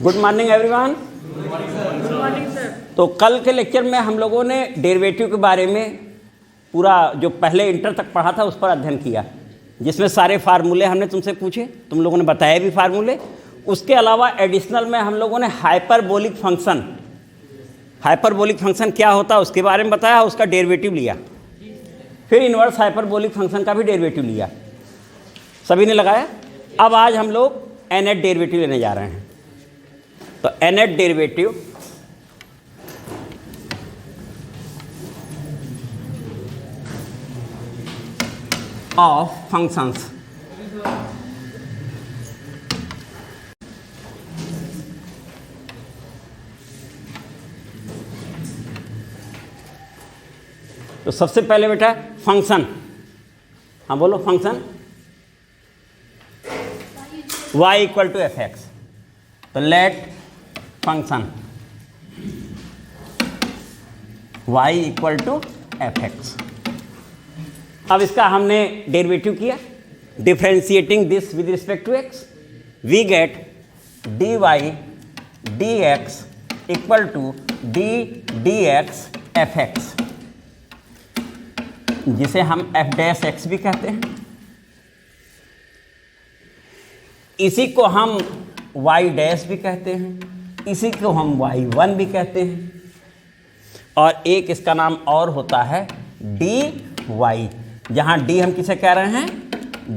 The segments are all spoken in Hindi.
Good morning everyone. तो कल के लेक्चर में हम लोगों ने डेरिवेटिव के बारे में पूरा जो पहले इंटर तक पढ़ा था उस पर अध्ययन किया, जिसमें सारे फार्मूले हमने तुमसे पूछे, तुम लोगों ने बताया भी फार्मूले। उसके अलावा एडिशनल में हम लोगों ने हाइपरबोलिक फंक्शन क्या होता है उसके बारे में बताया, उसका डेरिवेटिव लिया। फिर इन्वर्स हाइपरबोलिक फंक्शन का भी डेरिवेटिव लिया, सभी ने लगाया। अब आज हम लोग nth डेरिवेटिव लेने जा रहे हैं। तो nth डेरिवेटिव ऑफ फंक्शंस। तो सबसे पहले बेटा फंक्शन, हाँ बोलो function y equal to F X. तो let function y equal to F X. अब इसका हमने डेरिवेटिव किया, differentiating this with respect to x, we get dy dx equal to d dx F X, जिसे हम एफ डैश एक्स भी कहते हैं। इसी को हम y डैश भी कहते हैं, इसी को हम y1 भी कहते हैं, और एक इसका नाम और होता है dy, जहाँ d हम किसे कह रहे हैं,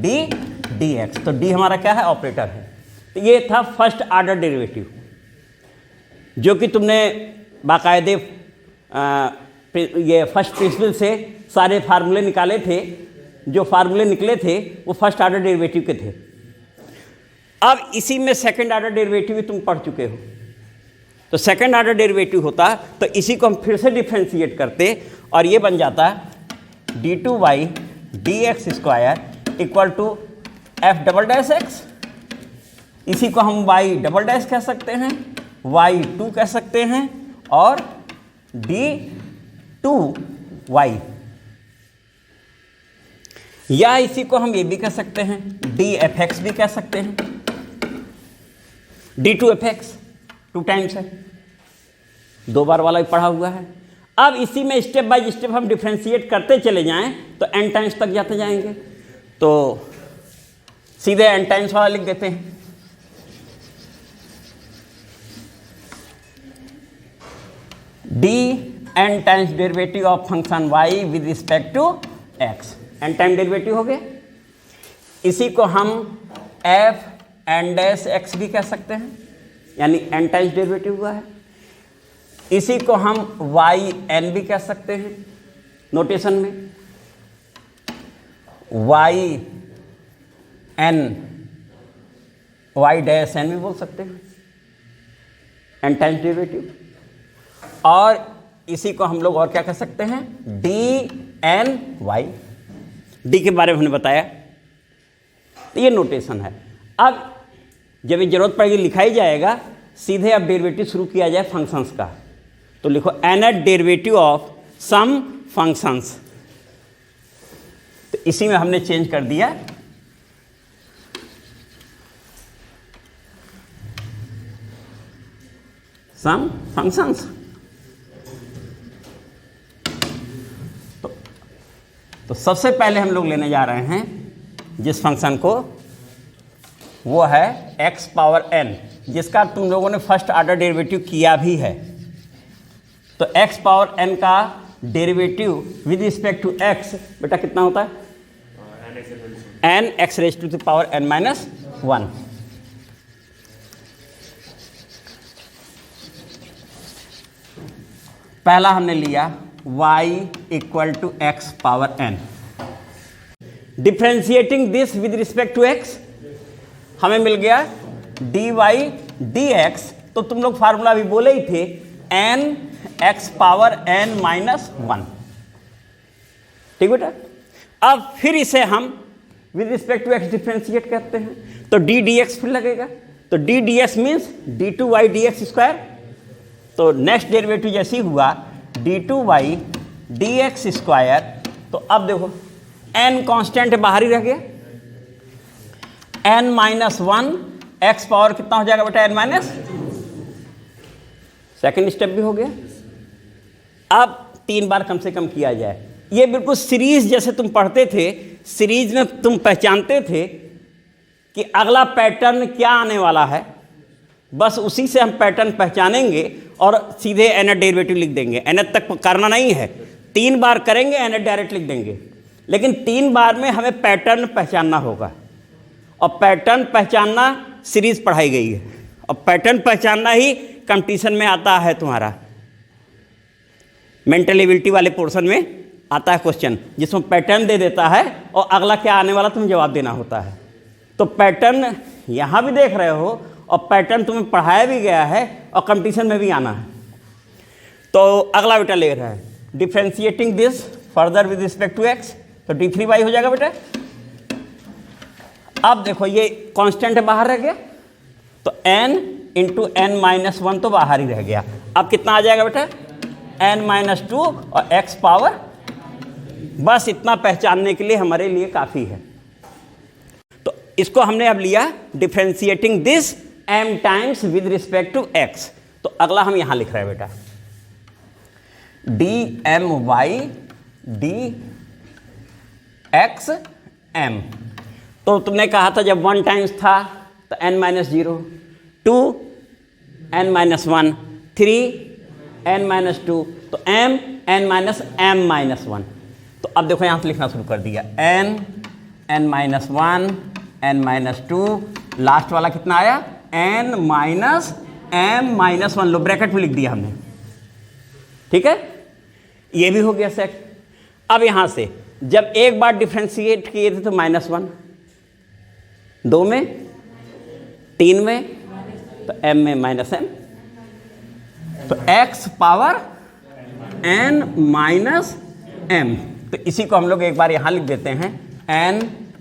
d dx। तो d हमारा क्या है, ऑपरेटर है। तो ये था फर्स्ट आर्डर डेरिवेटिव, जो कि तुमने बाकायदे ये फर्स्ट प्रिंसिपल से सारे फार्मूले निकाले थे। जो फार्मूले निकले थे वो फर्स्ट आर्डर डेरिवेटिव के थे। अब इसी में सेकंड आर्डर डेरिवेटिव भी तुम पढ़ चुके हो। तो सेकंड आर्डर डेरिवेटिव होता, तो इसी को हम फिर से डिफरेंशिएट करते और ये बन जाता d2y dx square equal to f double dash x. इसी को हम y डबल डैश कह सकते हैं, y2 कह सकते हैं, और d2y, या इसी को हम ये भी कह सकते हैं dfx भी कह सकते हैं, d2fx 2 टाइम्स है, 2 बार वाला भी पढ़ा हुआ है। अब इसी में स्टेप बाय स्टेप हम डिफरेंशिएट करते चले जाएं तो n टाइम्स तक जाते जाएंगे। तो सीधे n टाइम्स वाला लिख देते हैं, n times derivative of function y with respect to x, n time derivative हो गया। इसी को हम f n डैश x भी कह सकते हैं, यानी n टाइम्स डेरिवेटिव हुआ है। इसी को हम y n भी कह सकते हैं, नोटेशन में y डैश n भी बोल सकते हैं, n टाइम्स डेरिवेटिव। और इसी को हम लोग और क्या कह सकते हैं, dny, d के बारे में हमने बताया। तो ये नोटेशन है। अब जब ये जरूरत पड़ेगी लिखाई जाएगा, सीधे अब डेरिवेटिव शुरू किया जाए फंक्शंस का। तो लिखो nth derivative of sum functions. तो इसी में हमने चेंज कर दिया सम फंक्शंस। तो सबसे पहले हम लोग लेने जा रहे हैं जिस फंक्शन को, वो है x पावर n, जिसका तुम लोगों ने फर्स्ट आर्डर डेरिवेटिव किया भी है। तो x पावर n का derivative with respect to x बेटा कितना होता है, n x raise to the power n minus 1। पहला हमने लिया y equal to x power n। Differentiating this with respect to x, हमें मिल गया dy dx। तो तुम लोग फार्मूला भी बोले ही थे, n x power n minus 1, ठीक बेटा। अब फिर इसे हम with respect to x differentiate करते हैं, तो d dx फिर लगेगा। तो d dx means d2y dx square. तो नेक्स्ट डेरिवेटिव जैसे ही हुआ d2y dx स्क्वायर। तो अब देखो n कांस्टेंट बाहर ही रह गया, n माइनस 1 x पावर कितना हो जाएगा बेटा, n माइनस सेकंड स्टेप भी हो गया। अब 3 बार कम से कम किया जाए। ये बिल्कुल सीरीज जैसे तुम पढ़ते थे, सीरीज में तुम पहचानते थे कि अगला पैटर्न क्या आने वाला है, बस उसी से हम पैटर्न पहचानेंगे और सीधे nth डेरिवेटिव लिख देंगे। nth तक करना नहीं है, 3 बार करेंगे nth डायरेक्ट लिख देंगे, लेकिन 3 बार में हमें पैटर्न पहचानना होगा। और पैटर्न पहचानना सीरीज पढ़ाई गई है, और पैटर्न पहचानना ही कंपटीशन में आता है, तुम्हारा मेंटल एबिलिटी वाले पोर्शन में आता है क्वेश्चन, जिसमें पैटर्न दे देता है और अगला क्या आने वाला तुम जवाब देना होता है। तो पैटर्न यहाँ भी देख रहे हो और पैटर्न तुम्हें पढ़ाया भी गया है और कंपटीशन में भी आना है। तो अगला बेटा ले रहा है differentiating this further with respect to x, तो d3y हो जाएगा बेटा। अब देखो ये कांस्टेंट है, बाहर रह गया, तो n इंटू n माइनस 1 तो बाहर ही रह गया। अब कितना आ जाएगा बेटा, n माइनस 2 और x पावर, बस इतना पहचानने के लिए हमारे लिए काफ़ी है। तो इसको हमने अब लिया differentiating this m times with respect to x। तो अगला हम यहां लिख रहे हैं बेटा dmy dx m। तो तुमने कहा था जब 1 टाइम्स था तो n minus 0, 2 n minus 1, 3 n minus 2, तो m n minus m minus 1। तो अब देखो यहाँ से लिखना शुरू कर दिया n minus 1, n minus 2, last वाला कितना आया n माइनस m माइनस 1, लो ब्रैकेट में लिख दिया हमने, ठीक है, ये भी हो गया सेट। अब यहाँ से जब एक बार डिफ्रेंशिएट किए थे तो -1, 2 में, 3 में, तो m में माइनस m, तो x power n minus m। तो इसी को हम लोग एक बार यहाँ लिख देते हैं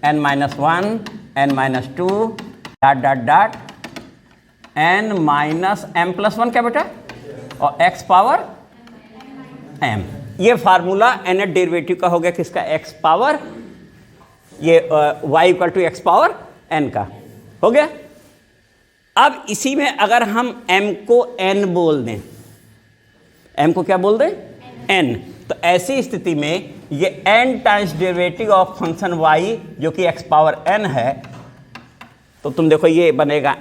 n minus 1, n minus 2 dot dot dot n minus m plus 1 क्या बेटा, और x पावर m। ये फार्मूला nth डेरिवेटिव का हो गया, किसका, x पावर, ये y equal to x power n का हो गया। अब इसी में अगर हम m को n बोल दें, m को क्या बोल दें, n, तो ऐसी स्थिति में ये n times derivative of function y जो कि x पावर n है, तो तुम देखो ये बनेगा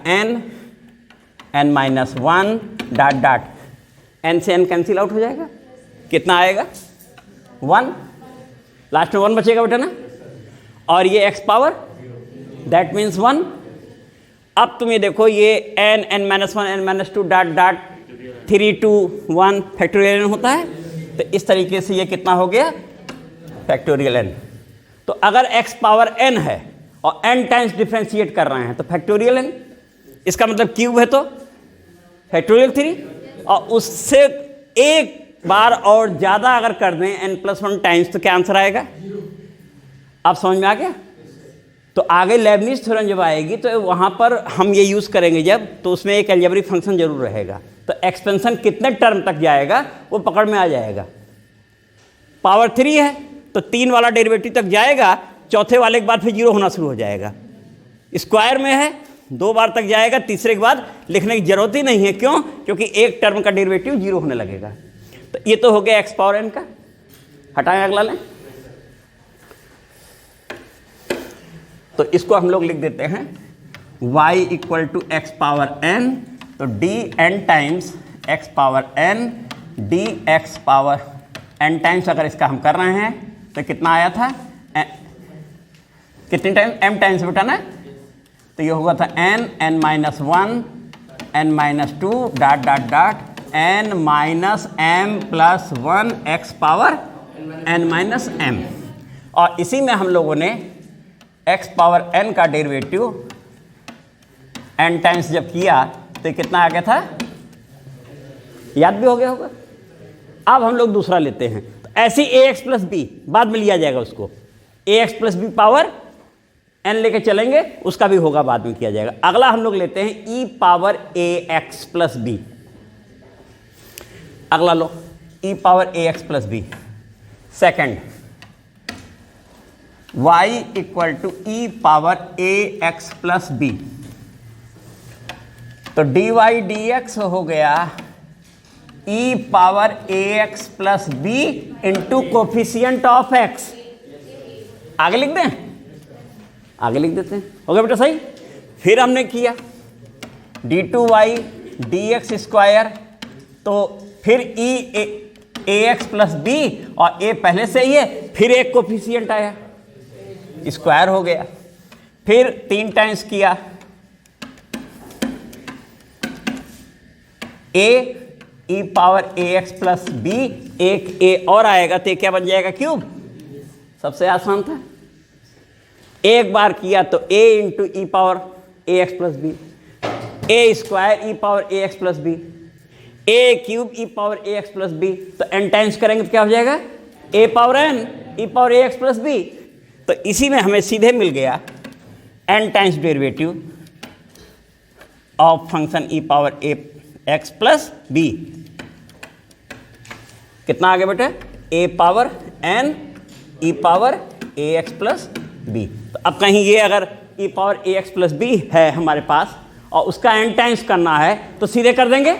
n minus 1 dot dot, n से n कैंसिल आउट हो जाएगा, कितना आएगा 1, लास्ट में 1 बचेगा बेटा ना, और ये x पावर दैट मीन्स 1। अब तुम ये देखो ये n minus 1 n minus 2 dot dot 3 2 1 factorial होता है, तो इस तरीके से ये कितना हो गया फैक्टोरियल n। तो अगर x पावर n है और n टाइम्स डिफ्रेंशिएट कर रहे हैं तो फैक्टोरियल n, इसका मतलब क्यूब है तो फैक्टोरियल 3, और उससे एक बार और ज़्यादा अगर कर दें n प्लस 1 टाइम्स तो क्या आंसर आएगा। आप समझ में आ गया। तो आगे लेबनिज थ्योरम जब आएगी तो वहाँ पर हम ये यूज़ करेंगे जब, तो उसमें एक अलजेब्रिक फंक्शन जरूर रहेगा, तो एक्सपेंशन कितने टर्म तक जाएगा वो पकड़ में आ जाएगा। पावर 3 है तो 3 वाला डेरिवेटिव तक जाएगा, चौथे वाले के बाद फिर 0 होना शुरू हो जाएगा। स्क्वायर में है 2 बार तक जाएगा, तीसरे के बाद लिखने की जरूरत ही नहीं है, क्यों, क्योंकि एक टर्म का डेरिवेटिव 0 होने लगेगा। तो ये तो हो गया x पावर n का, हटाएं अगला लें, तो इसको हम लोग लिख देते हैं y equal to x power n, तो dn times x power n dx power n times अगर इसका हम कर रहे हैं तो कितना आया था, कितने टाइम m टाइम्स बेटा ना, तो ये होगा था n minus 1 n minus 2 dot dot dot n minus m plus 1 x power n minus m। और इसी में हम लोगों ने x पावर n का डेरिवेटिव n टाइम्स जब किया तो कितना आ गया था, याद भी हो गया होगा। अब हम लोग दूसरा लेते हैं, तो ऐसी ax प्लस बी बाद में लिया जाएगा, उसको ax plus B power n लेके चलेंगे, उसका भी होगा बाद में किया जाएगा। अगला हम लोग लेते हैं e power ax plus B, अगला लो e power ax plus B. Second y equal to e power ax plus B, तो dy dx हो गया E power A x plus B into coefficient of X. आगे लिख दें, आगे लिख देते हैं, हो गया बेटा सही। फिर हमने किया d2y dx स्क्वायर, तो फिर ए एक्स प्लस बी और ए पहले से ही है, फिर एक कोफिशियंट आया, स्क्वायर हो गया। फिर 3 टाइम्स किया ए ई पावर ए एक्स प्लस बी, एक ए और आएगा तो क्या बन जाएगा, क्यूब। सबसे आसान था। एक बार किया तो a into e power A x plus b, a square e power A x plus b, a cube e power A x plus B. तो n टाइम्स करेंगे तो क्या हो जाएगा, a power n e power A x plus B. तो इसी में हमें सीधे मिल गया n times derivative of function e power A x plus b. कितना आ गया बेटा, a power n e power A x plus B. तो अब कहीं ये अगर ई पावर ए एक्स प्लस बी है हमारे पास और उसका n टाइम्स करना है तो सीधे कर देंगे।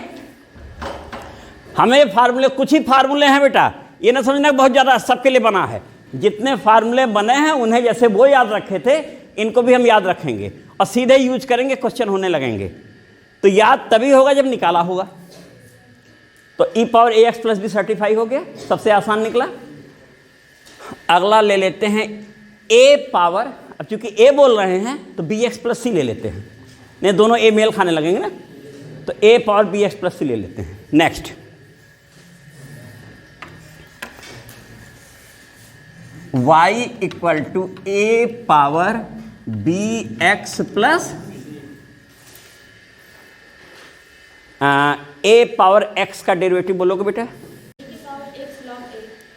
हमें फार्मूले, कुछ ही फार्मूले हैं बेटा, ये ना समझना बहुत ज़्यादा सबके लिए बना है। जितने फार्मूले बने हैं उन्हें जैसे वो याद रखे थे, इनको भी हम याद रखेंगे और सीधे यूज करेंगे, क्वेश्चन होने लगेंगे। तो याद तभी होगा जब निकाला होगा। तो ई पावर ए एक्स प्लस बी सर्टिफाई हो गया, सबसे आसान निकला। अगला ले लेते हैं ए पावर, अब चूंकि ए बोल रहे हैं तो बी एक्स प्लस सी ले लेते हैं, नहीं दोनों ए मेल खाने लगेंगे ना, तो a power B x plus c ले लेते हैं। Next y equal to a power B x plus a power x का डेरिवेटिव बोलोगे बेटा,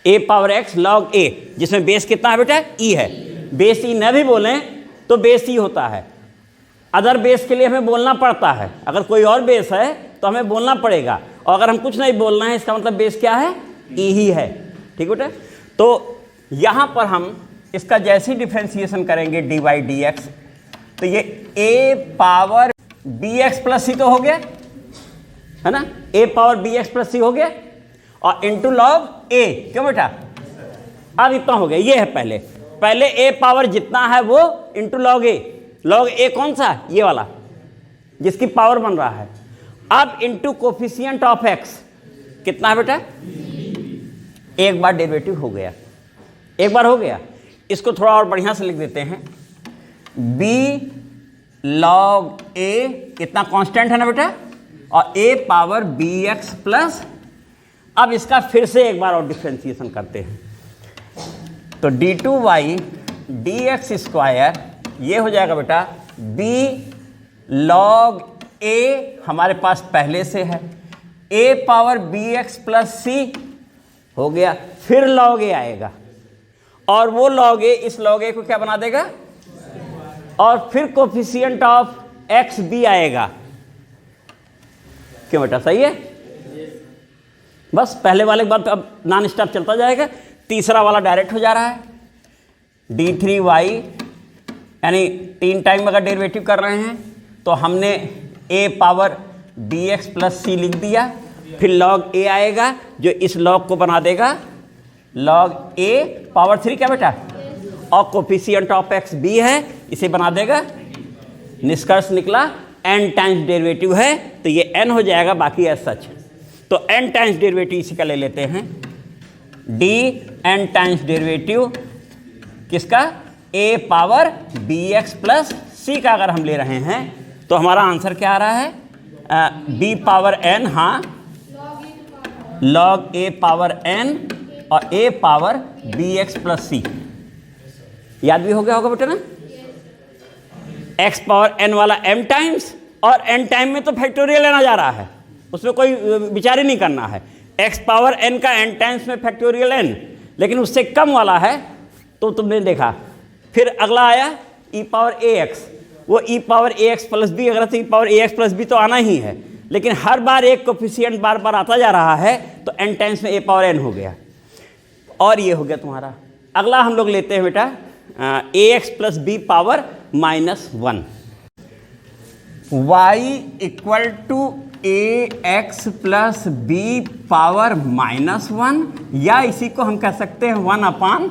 a power x log a, जिसमें बेस कितना है बेटा, ई है। बेस ई न भी बोलें तो बेस ई होता है। अदर बेस के लिए हमें बोलना पड़ता है, अगर कोई और बेस है तो हमें बोलना पड़ेगा, और अगर हम कुछ नहीं बोलना है इसका मतलब बेस क्या है, ई ही है। ठीक बेटा, तो यहाँ पर हम इसका जैसे ही डिफ्रेंसिएशन करेंगे डी वाई डी एक्स, तो ये ए पावर बी एक्स प्लस सी तो हो गया है ना, ए पावर बी एक्स प्लस सी हो गया और इंटू लॉग ए, क्यों बेटा, अब इतना हो गया। ये है पहले ए पावर जितना है वो इंटू लॉग ए। लॉग ए कौन सा, ये वाला जिसकी पावर बन रहा है। अब इंटू कोफिशिएंट ऑफ एक्स, कितना है बेटा, एक बार डेरिवेटिव हो गया, एक बार हो गया। इसको थोड़ा और बढ़िया से लिख देते हैं, बी लॉग ए, इतना कांस्टेंट है ना बेटा, और ए पावर बी एक्स प्लस। अब इसका फिर से एक बार और डिफ्रेंसिएशन करते हैं, तो d two y d x square, ये हो जाएगा बेटा बी लॉग ए, हमारे पास पहले से है, ए पावर बी एक्स प्लस सी हो गया, फिर लॉग ए आएगा और वो लॉग ए इस लॉग ए को क्या बना देगा, और फिर कोफिशिएंट ऑफ एक्स बी आएगा। क्यों बेटा, सही है। बस पहले वाले के बाद अब नॉन स्टॉप चलता जाएगा। तीसरा वाला डायरेक्ट हो जा रहा है, डी थ्री वाई, यानी 3 टाइम अगर डेरिवेटिव कर रहे हैं तो हमने ए पावर बी एक्स प्लस सी लिख दिया, फिर लॉग ए आएगा जो इस लॉग को बना देगा लॉग ए पावर 3 क्या बेटा, और कोफिशिएंट ऑफ एक्स बी है, इसे बना देगा। निष्कर्ष निकला n टाइम्स डेरिवेटिव है तो ये n हो जाएगा, बाकी एज सच। तो n टाइम्स डेरिवेटिव इसी का ले लेते हैं, d n टाइम्स डेरिवेटिव किसका, a power B x plus C का अगर हम ले रहे हैं तो हमारा आंसर क्या आ रहा है, b पावर n, हाँ लॉग a पावर n और a power B x plus C. याद भी हो गया होगा बेटा ना, x पावर n वाला m टाइम्स, और n टाइम में तो फैक्टोरियल लेना जा रहा है, उसमें कोई विचार ही नहीं करना है। x पावर n का n टाइम्स में फैक्टोरियल n, लेकिन उससे कम वाला है तो तुमने देखा। फिर अगला आया e पावर ए एक्स, वो e पावर ए एक्स प्लस बी, अगर तो e पावर ए एक्स प्लस बी तो आना ही है, लेकिन हर बार एक कोफिशिएंट बार बार आता जा रहा है तो n टाइम्स में a पावर n हो गया, और ये हो गया तुम्हारा। अगला हम लोग लेते हैं बेटा A x plus B power -1, y equal to A x plus B power -1, या इसी को हम कह सकते हैं 1/।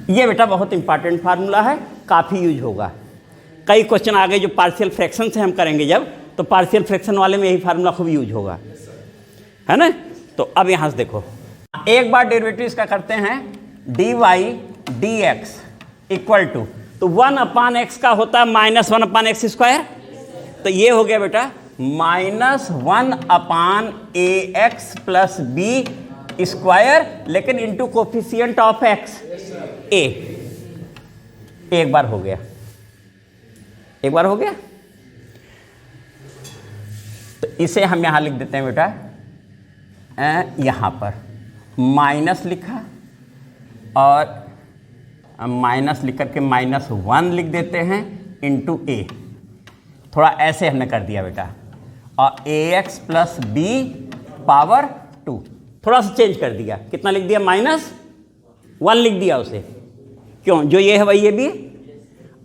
ये बेटा बहुत इंपॉर्टेंट फार्मूला है, काफ़ी यूज होगा। कई क्वेश्चन आगे जो पार्शियल फ्रैक्शन से हम करेंगे जब, तो पार्शियल फ्रैक्शन वाले में यही फार्मूला खूब यूज होगा, है ना। तो अब यहाँ से देखो, एक बार डेरिवेटिव इसका करते हैं, dy dx इक्वल टू, तो 1/x का होता है -1/x²। तो ये हो गया बेटा -1/ax प्लस बी स्क्वायर, लेकिन into coefficient of x a। एक बार हो गया, एक बार हो गया। तो इसे हम यहां लिख देते हैं बेटा, यहां पर माइनस लिखा और माइनस लिख करके -1 लिख देते हैं इंटू ए। थोड़ा ऐसे हमने कर दिया बेटा, और ax प्लस बी पावर 2 थोड़ा सा चेंज कर दिया। कितना लिख दिया? -1 लिख दिया उसे। क्यों? जो ये है वही ये भी है।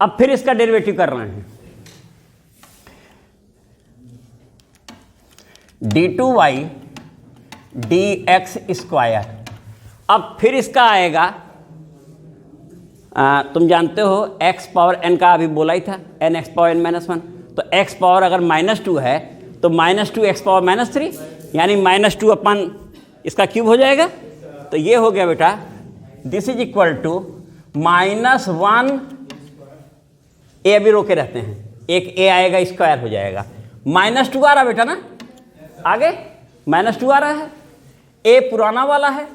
अब फिर इसका डेरिवेटिव कर रहे हैं, d2y dx स्क्वायर। अब फिर इसका आएगा, तुम जानते हो x पावर n का अभी बोला ही था, n x पावर n -1। तो x पावर अगर -2 है तो -2 x पावर -3, यानी -2 इसका क्यूब हो जाएगा। तो ये हो गया बेटा, दिस इज इक्वल टू -1, ए अभी रोके रहते हैं, एक a आएगा स्क्वायर हो जाएगा, -2 आ रहा बेटा ना, आगे -2 आ रहा है, a पुराना वाला है,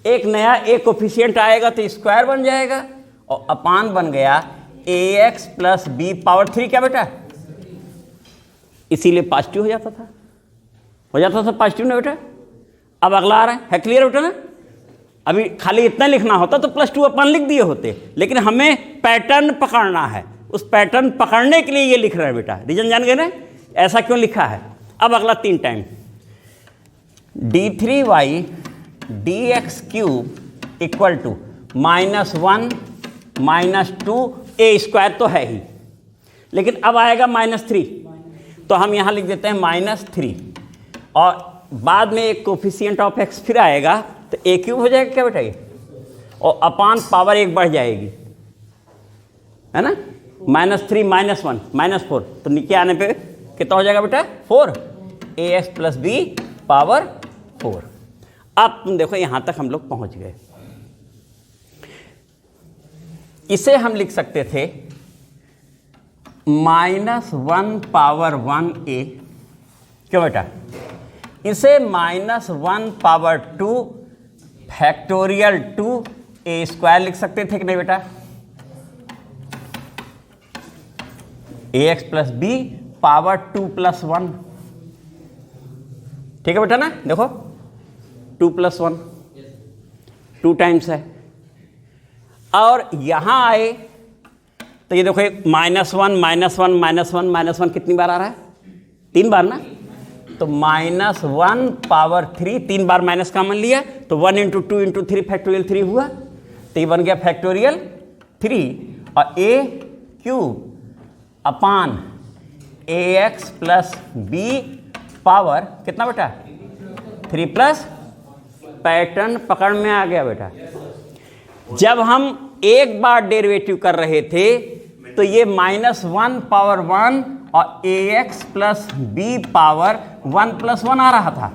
एक नया a कोफिशिएंट आएगा तो स्क्वायर बन जाएगा, और अपान बन गया ax प्लस बी पावर 3। क्या बेटा? इसीलिए पॉजिटिव हो जाता था, पॉजिटिव ना बेटा। अब अगला आ रहा है क्लियर बेटा ना। अभी खाली इतना लिखना होता तो +2 लिख दिए होते, लेकिन हमें पैटर्न पकड़ना है, उस पैटर्न पकड़ने के लिए ये लिख रहे हैं बेटा। रीजन जान गए ना, ऐसा क्यों लिखा है। अब अगला 3 time, d3y dx cube equal to -1 -2 a स्क्वायर तो है ही, लेकिन अब आएगा -3, तो हम यहाँ लिख देते हैं -3, और बाद में एक कोफिशिएंट ऑफ x फिर आएगा तो a क्यूब हो जाएगा। क्या बेटा ये, और अपान पावर 1 बढ़ जाएगी, है ना, -3 -1 -4, तो नीचे आने पे कितना हो जाएगा बेटा? 4 ax प्लस बी पावर 4। अब तुम देखो यहाँ तक हम लोग पहुँच गए। इसे हम लिख सकते थे -1 पावर 1a। क्यों बेटा? इसे -1 पावर 2 फैक्टोरियल 2a स्क्वायर लिख सकते थे कि नहीं बेटा? ax plus B power 2 + 1। ठीक है बेटा ना, देखो 2 + 1 2 टाइम्स है, और यहां आए तो ये देखो -1 -1 -1 कितनी बार आ रहा है? 3 बार ना। तो -1 पावर 3, 3 बार माइनस कॉमन लिया, तो 1 × 2 × 3 फैक्टोरियल 3 हुआ, तो ये बन गया फैक्टोरियल 3, और a cube upon ax plus B power कितना बेटा? 3 प्लस, पैटर्न पकड़ में आ गया बेटा। जब हम एक बार डेरिवेटिव कर रहे थे तो ये -1 पावर 1 और ax प्लस बी पावर 1 + 1 आ रहा था,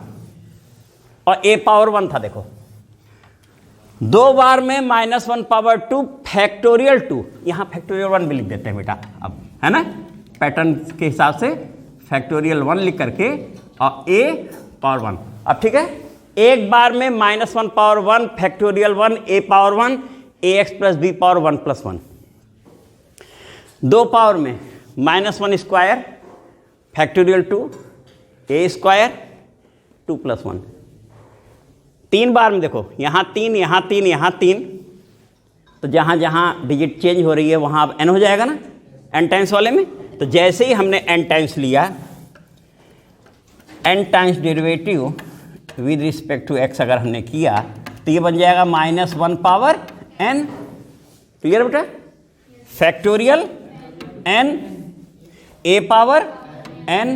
और a पावर 1 था। देखो 2 बार में -1 पावर 2 फैक्टोरियल 2, यहाँ फैक्टोरियल 1 भी लिख देते हैं बेटा, अब है ना, पैटर्न के हिसाब से फैक्टोरियल 1 लिख करके और a पावर 1। अब ठीक है, एक बार में -1 power 1 factorial 1 a power 1 ax plus B power 1 + 1। 2 power में -1 स्क्वायर फैक्टोरियल 2 a स्क्वायर 2 + 1। 3 बार में देखो, यहाँ 3 यहाँ 3 यहाँ 3, तो जहाँ जहाँ डिजिट चेंज हो रही है वहाँ अब n हो जाएगा ना, n टाइम्स वाले में। तो जैसे ही हमने n टाइम्स लिया, n times derivative with respect to x अगर हमने किया, तो ये बन जाएगा -1 पावर n। क्लियर बेटा? Factorial n a power n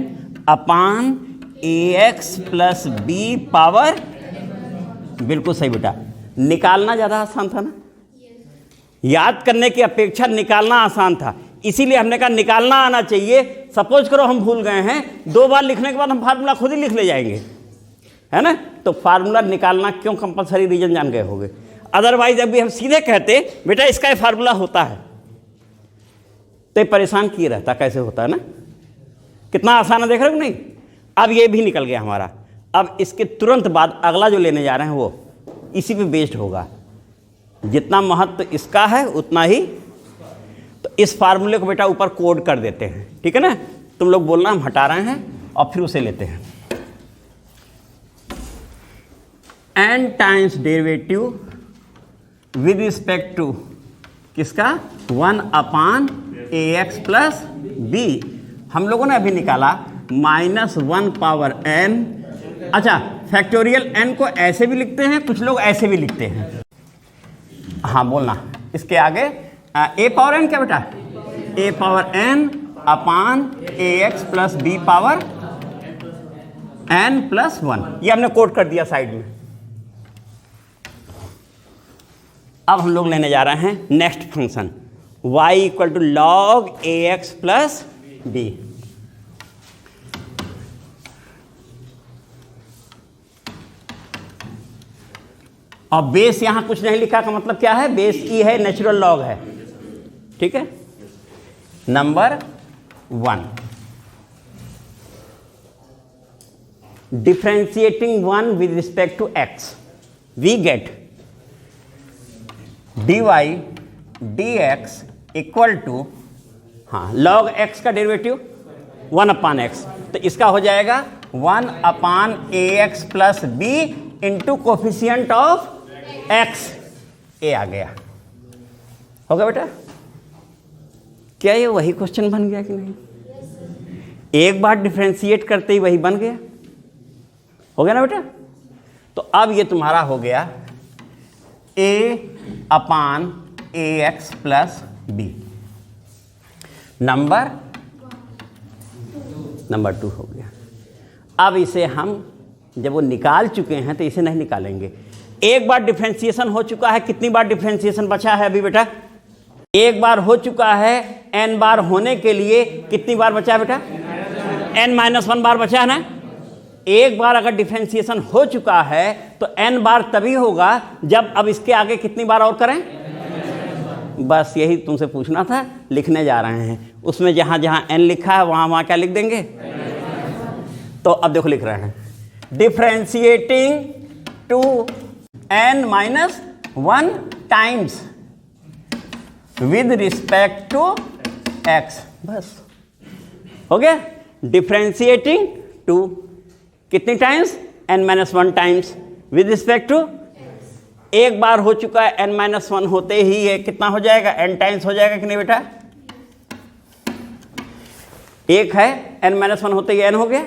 upon ax plus B power, बिल्कुल सही बेटा। निकालना ज़्यादा आसान था ना, याद करने की अपेक्षा निकालना आसान था, इसीलिए हमने कहा निकालना आना चाहिए। सपोज करो हम भूल गए हैं, 2 बार लिखने के बाद हम फार्मूला खुद ही लिख ले जाएंगे, है ना। तो फार्मूला निकालना क्यों कंपलसरी, रीजन जान गए होगे। अदरवाइज अभी हम सीधे कहते बेटा इसका ये फार्मूला होता है, तो ये परेशान किए रहता कैसे होता है ना। कितना आसान है, देख रहे हो नहीं। अब ये भी निकल गया हमारा। अब इसके तुरंत बाद अगला जो लेने जा रहे हैं वो इसी पे बेस्ड होगा। जितना महत्व इसका है उतना ही, तो इस फार्मूले को बेटा ऊपर कोड कर देते हैं, ठीक है ना। तुम लोग बोलना, हम हटा रहे हैं और फिर उसे लेते हैं। n times derivative with respect to किसका, 1 अपान ax प्लस बी। हम लोगों ने अभी निकाला -1 पावर n। अच्छा, फैक्टोरियल n को ऐसे भी लिखते हैं, कुछ लोग ऐसे भी लिखते हैं। हाँ बोलना, इसके आगे a पावर n क्या बेटा, a power n upon ax plus B power n plus 1। ये हमने कोड कर दिया साइड में। अब हम लोग लेने जा रहे हैं next function y equal to log ax plus B. और बेस यहां कुछ नहीं लिखा का मतलब क्या है, बेस ई है, नेचुरल लॉग है, ठीक है। Number 1, differentiating 1 with respect to x, we get dy dx equal to, हाँ लॉग x का डेरिवेटिव 1 अपान x, तो इसका हो जाएगा 1 upon ax plus B into coefficient of x। A आ गया, हो गया बेटा। क्या ये वही क्वेश्चन बन गया कि नहीं? एक बार डिफरेंशिएट करते ही वही बन गया, हो गया ना बेटा। तो अब ये तुम्हारा हो गया a upon ax plus B. Number 2 हो गया। अब इसे हम जब वो निकाल चुके हैं तो इसे नहीं निकालेंगे। एक बार डिफरेंशिएशन हो चुका है, कितनी बार डिफरेंशिएशन बचा है अभी बेटा? एक बार हो चुका है, n बार होने के लिए कितनी बार बचा है बेटा? n-1 बार बचा है ना। एक बार अगर डिफरेंशिएशन हो चुका है तो n बार तभी होगा जब, अब इसके आगे कितनी बार और करें? बस यही तुमसे पूछना था, लिखने जा रहे हैं। उसमें जहाँ जहाँ n लिखा है वहाँ वहाँ क्या लिख देंगे? तो अब देखो लिख रहे हैं differentiating two n-1 times with respect to x। बस हो गया। डिफरेंशिएटिंग टू कितनी times? n-1 times with respect to, एक बार हो चुका है, n-1 होते ही ये कितना हो जाएगा? n टाइम्स हो जाएगा कि नहीं बेटा? एक है, n-1 होते ही n हो गया।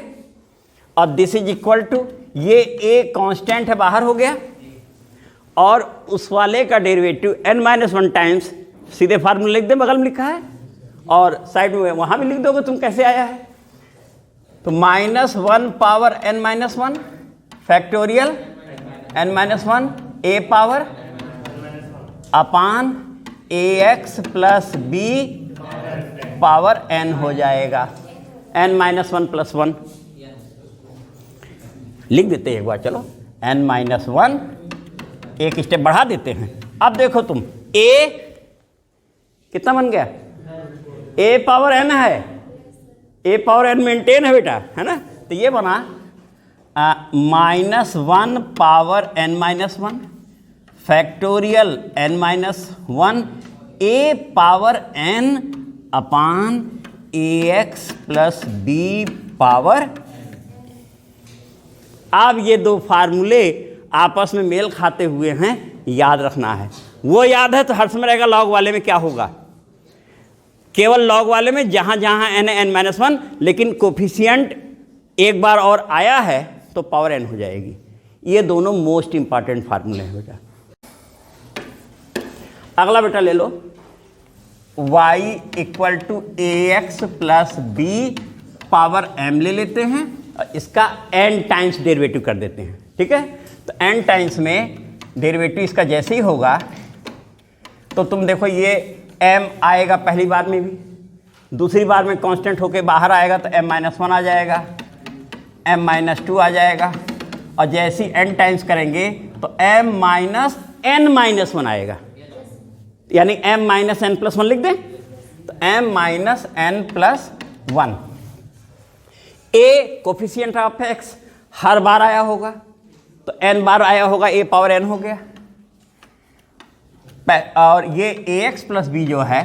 और दिस इज इक्वल टू, ये a कांस्टेंट है, बाहर हो गया, और उस वाले का डेरिवेटिव n-1 टाइम्स, सीधे फार्मूला लिख दे, बगल में लिखा है, और साइड में वहां भी लिख दोगे तुम कैसे आया है। तो -1 power n-1 factorial n-1 a power upon ax plus b power n हो जाएगा। n-1 प्लस 1 लिख देते हैं एक बार, चलो n-1 एक स्टेप बढ़ा देते हैं। अब देखो तुम a कितना बन गया? a पावर n है, a पावर n मेंटेन है बेटा, है ना। तो ये बना -1 power n-1 factorial n-1 a power n upon ax plus b power. अब ये दो फार्मूले आपस में मेल खाते हुए हैं, याद रखना है। वो याद है तो हर समय रहेगा। लॉग वाले में क्या होगा? केवल लॉग वाले में जहाँ जहाँ n है n-1, लेकिन कोफिशिएंट एक बार और आया है तो पावर n हो जाएगी। ये दोनों मोस्ट इंपॉर्टेंट फार्मूले हैं बेटा। अगला बेटा ले लो y equal to ax plus B power m ले लेते हैं और इसका n टाइम्स डेरिवेटिव कर देते हैं, ठीक है। तो n टाइम्स में डेरिवेटिव इसका जैसे ही होगा तो तुम देखो ये m आएगा पहली बार में भी, दूसरी बार में कांस्टेंट होके बाहर आएगा तो m-1 आ जाएगा, m-2 आ जाएगा, और जैसे ही n टाइम्स करेंगे तो m-n-1 आएगा, यानी m-n+1 लिख दें तो m-n+1। a coefficient of x हर बार आया होगा तो n बार आया होगा, a पावर n हो गया, और ये ax प्लस b जो है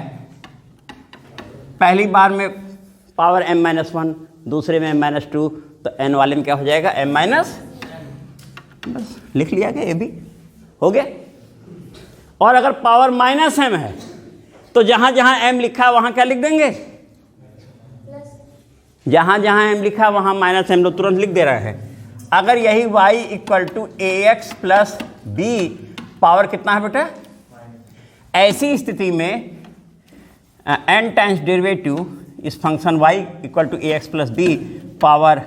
पहली बार में पावर m-1, दूसरे में m-2, तो n वाले में क्या हो जाएगा m-, बस लिख लिया गया, ये भी हो गया। और अगर पावर -m है तो जहां जहां m लिखा है वहां क्या लिख देंगे, जहां जहां m लिखा है वहां -m, तो तुरंत लिख दे रहे हैं। अगर यही y = ax plus b power कितना है बेटा, ऐसी स्थिति में n टाइम्स डेरिवेटिव इस function y = ax plus b power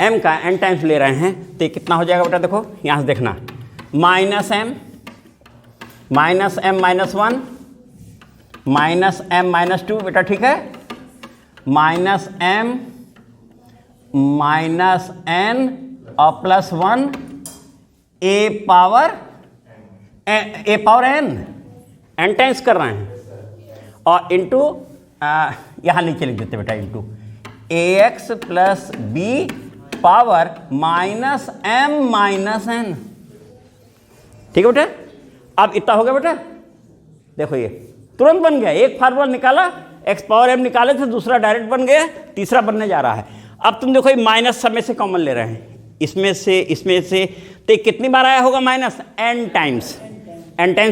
m का n टाइम्स ले रहे हैं तो ये कितना हो जाएगा बेटा, देखो यहाँ से देखना, -m -m-1 -m-2 बेटा, ठीक है, -m -n और +1 a पावर n टाइम्स कर रहे हैं, और इंटू यहाँ नीचे लिख देते बेटा, into ax plus b power -m-n, ठीक है बेटा। अब इतना हो गया बेटा, देखो ये तुरंत बन गया, एक फार्मूला निकाला, x पावर m निकाले थे, दूसरा डायरेक्ट बन गया, तीसरा बनने जा रहा है। अब तुम देखो ये माइनस सब में से कॉमन ले रहे हैं, इसमें से तो कितनी बार आया होगा माइनस, n टाइम्स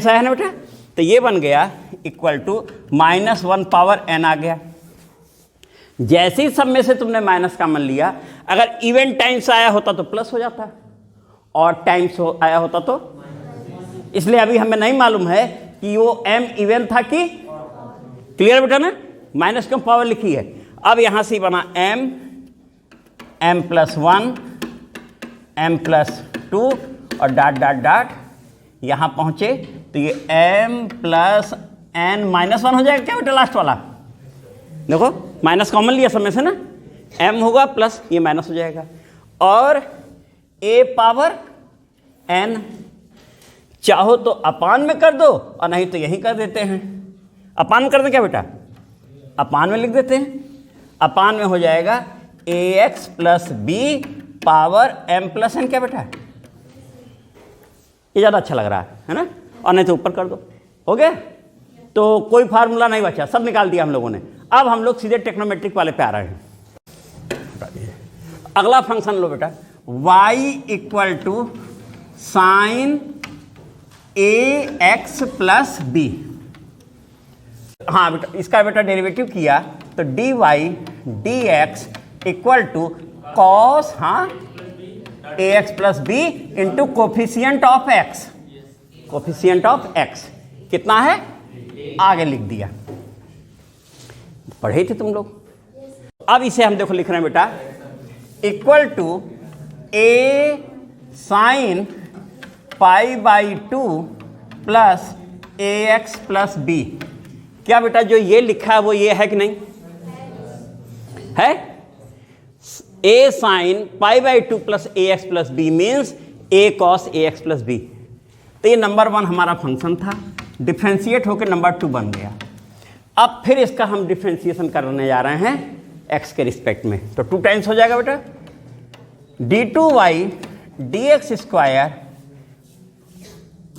आया है ना बेटा, तो ये बन गया इक्वल टू -1 पावर n आ गया। जैसे ही सब में से तुमने माइनस कॉमन लिया, अगर इवन टाइम्स आया होता तो प्लस हो जाता, और टाइम्स आया होता तो, इसलिए अभी हमें नहीं मालूम है कि वो m इवन था कि, क्लियर बेटा ना, माइनस क्यों पावर लिखी है। अब यहां से बना m+1 m+2 और डॉट यहां पहुंचे तो ये m+n-1 हो जाएगा क्या बेटा, लास्ट वाला देखो माइनस कॉमन लिया सब में से ना, m होगा प्लस ये माइनस हो जाएगा, और a पावर n, चाहो तो अपान में कर दो और नहीं तो यही कर देते हैं। अपान कर दे क्या बेटा, अपान में लिख देते हैं, अपान में हो जाएगा ax plus b power m+n, क्या बेटा, ये ज़्यादा अच्छा लग रहा है ना, और नहीं तो ऊपर कर दो, हो गया। तो कोई फार्मूला नहीं बचा, सब निकाल दिया हम लोगों ने। अब हम लोग सीधे टेक्नोमेट्रिक वाले पे आ रहे हैं। अगला फंक्शन लो बेटा, y = sin ax plus b। हाँ बेटा, इसका बेटा डेरिवेटिव किया तो dy dx = cos ax plus b into coefficient of x, coefficient of x कितना है, आगे लिख दिया, पढ़े थे तुम लोग। अब इसे हम देखो लिख रहे हैं बेटा, equal to a sin π/2 plus ax plus b। क्या बेटा जो ये लिखा है वो ये है कि नहीं है, a sin π/2 plus ax plus b means a cos ax plus b। तो ये नंबर 1 हमारा फंक्शन था, डिफ्रेंशिएट होकर नंबर 2 बन गया। अब फिर इसका हम डिफ्रेंशिएशन करने जा रहे हैं x के रिस्पेक्ट में, तो 2 टाइम्स हो जाएगा बेटा, d2y dx²,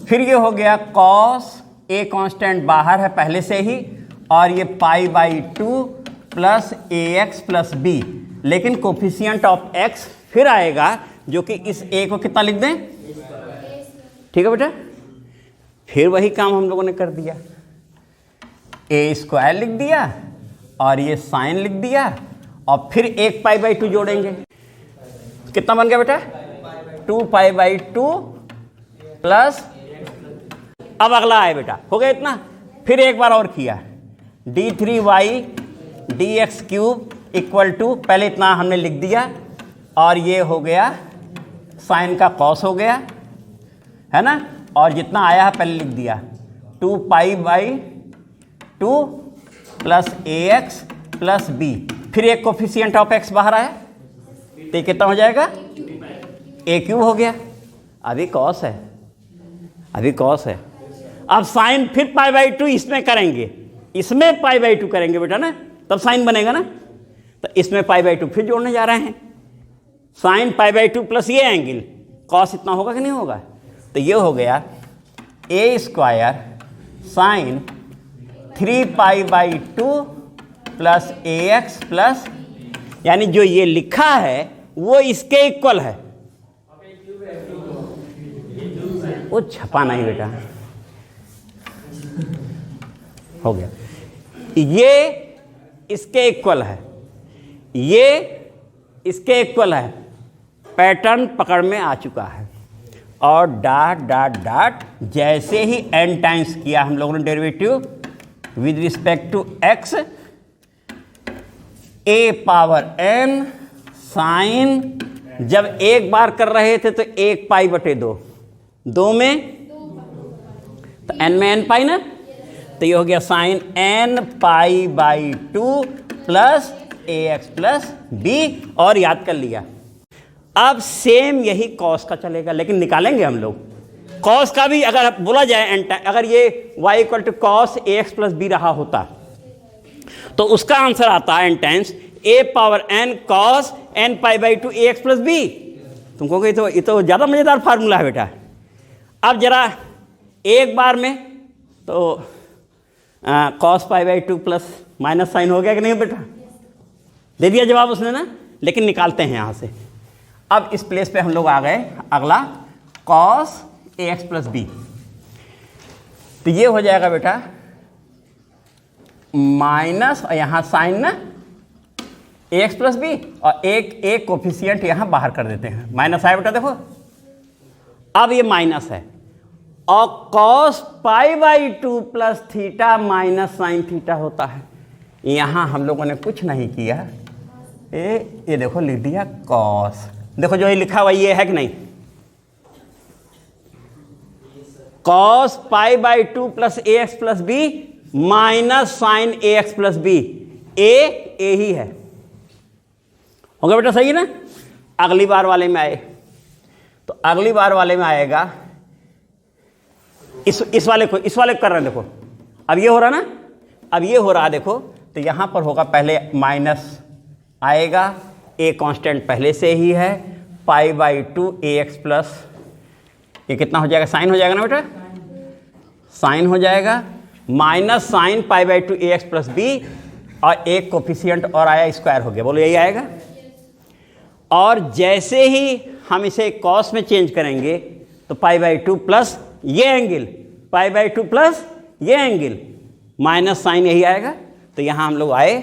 फिर ये हो गया cos a कांस्टेंट बाहर है पहले से ही, और ये π/2 प्लस ax प्लस b, लेकिन कोफिशिएंट ऑफ x फिर आएगा जो कि इस a को कितना लिख दें, ठीक है बेटा। फिर वही काम हम लोगों ने कर दिया, a² लिख दिया और ये साइन लिख दिया, और फिर एक π/2 जोड़ेंगे, कितना बन गया बेटा, 2π/2 प्लस, अब अगला आए बेटा, हो गया इतना। फिर एक बार और किया, d3y dx³ इक्वल टू, पहले इतना हमने लिख दिया और ये हो गया साइन का कॉस हो गया, है ना, और जितना आया है पहले लिख दिया 2π/2 प्लस ax प्लस b, फिर एक कोफिशिएंट ऑफ x बाहर आया तो ये कितना हो जाएगा, a³ हो गया। अभी कॉस है, अभी कॉस है। अब साइन फिर π/2 इसमें करेंगे, इसमें π/2 करेंगे बेटा ना, तब साइन बनेगा ना, तो इसमें π/2 फिर जोड़ने जा रहे हैं। साइन π/2 प्लस ये एंगल कॉस इतना होगा कि नहीं होगा, तो ये हो गया a² sign 3π/2 plus ax plus, यानी जो ये लिखा है वो इसके इक्वल है। वो छपा नहीं बेटा, हो गया, ये इसके इक्वल है, ये इसके इक्वल है, पैटर्न पकड़ में आ चुका है। और डॉट डॉट डॉट, जैसे ही n टाइम्स किया हम लोगों ने derivative with respect to x, a⁻n sine, जब एक बार कर रहे थे तो 1π/2, 2 में तो n में n पाई ना, तो ये हो गया sine nπ/2 plus ax plus b, और याद कर लिया। अब सेम यही कॉस का चलेगा, लेकिन निकालेंगे हम लोग कॉस का भी। अगर बोला जाए अगर ये y = cos ax plus b रहा होता तो उसका आंसर आता है n times a⁻n cos nπ/2 ax plus b। तुमको कही तो ये तो ज़्यादा मज़ेदार फार्मूला है बेटा। अब जरा एक बार में तो cos π/2 प्लस माइनस साइन हो गया कि नहीं बेटा, दे दिया जवाब उसने ना, लेकिन निकालते हैं यहाँ से। अब इस प्लेस पे हम लोग आ गए, अगला cos ax प्लस b, तो ये हो जाएगा बेटा माइनस, और यहाँ साइन ना ax प्लस b, और एक कोफिशिएंट यहाँ बाहर कर देते हैं, माइनस आया बेटा। देखो अब ये माइनस है, और cos π/2 plus theta minus sine theta होता है। यहाँ हम लोगों ने कुछ नहीं किया, ये देखो लिख दिया cos, देखो जो ये लिखा हुआ ये है कि नहीं, cos π/2 plus ax plus b minus sine ax plus b, A ही है, होगा बेटा, सही है ना। अगली बार वाले में आए तो अगली बार वाले में आएगा इस वाले को कर रहे हैं, देखो अब ये हो रहा ना, अब ये हो रहा देखो, तो यहाँ पर होगा पहले माइनस आएगा, a कांस्टेंट पहले से ही है, π/2 ax प्लस, ये कितना हो जाएगा, साइन हो जाएगा ना बेटा, साइन हो जाएगा, minus sine π/2 ax plus b, और एक कोफिशिएंट और आया, स्क्वायर हो गया, बोलो यही आएगा। और जैसे ही हम इसे कॉस में चेंज करेंगे तो π/2 प्लस ये एंगल, π/2 प्लस ये एंगल, माइनस साइन यही आएगा। तो यहाँ हम लोग आए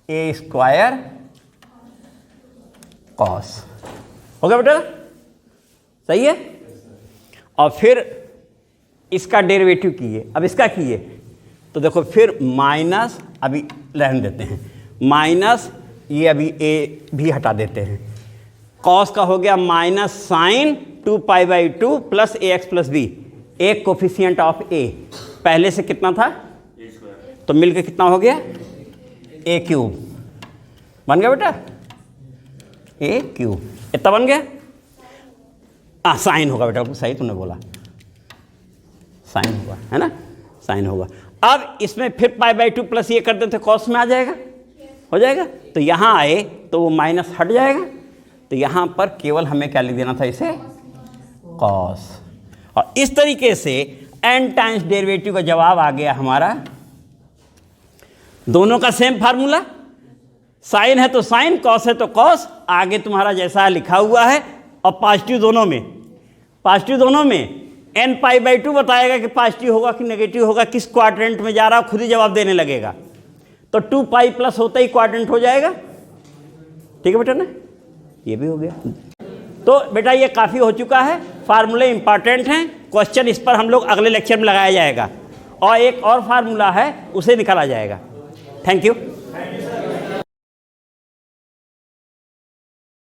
a² cos, हो गया बेटा, सही है। और फिर इसका डेरिवेटिव किए, अब इसका किए तो देखो फिर माइनस, अभी रहने देते हैं माइनस, ये अभी a भी हटा देते हैं, cos का हो गया minus sine 2π/2 plus ax plus b, एक कोफिशिएंट ऑफ a पहले से कितना था, तो मिलकर कितना हो गया, a³ बन गया बेटा, a³ इतना बन गया। साइन होगा बेटा, सही तुमने बोला, साइन होगा, है ना, साइन होगा। अब इसमें फिर π/2 प्लस ये कर देते कॉस में आ जाएगा, हो जाएगा। तो यहाँ आए तो वो माइनस हट जाएगा, तो यहाँ पर केवल हमें क्या लिख देना था, इसे कॉस। और इस तरीके से n टाइम्स डेरिवेटिव का जवाब आ गया हमारा। दोनों का सेम फार्मूला, साइन है तो साइन, कॉस है तो कॉस, आगे तुम्हारा जैसा लिखा हुआ है। और पॉजिटिव दोनों में nπ/2 बताएगा कि पॉजिटिव होगा कि नेगेटिव होगा, किस क्वाड्रेंट में जा रहा है, खुद ही जवाब देने लगेगा। तो 2π प्लस होता ही क्वाड्रेंट हो जाएगा, ठीक है बेटा ना, ये भी हो गया। तो बेटा ये काफ़ी हो चुका है, फार्मूले इंपॉर्टेंट हैं, क्वेश्चन इस पर हम लोग अगले लेक्चर में लगाया जाएगा, और एक और फार्मूला है उसे निकाला जाएगा। Thank you.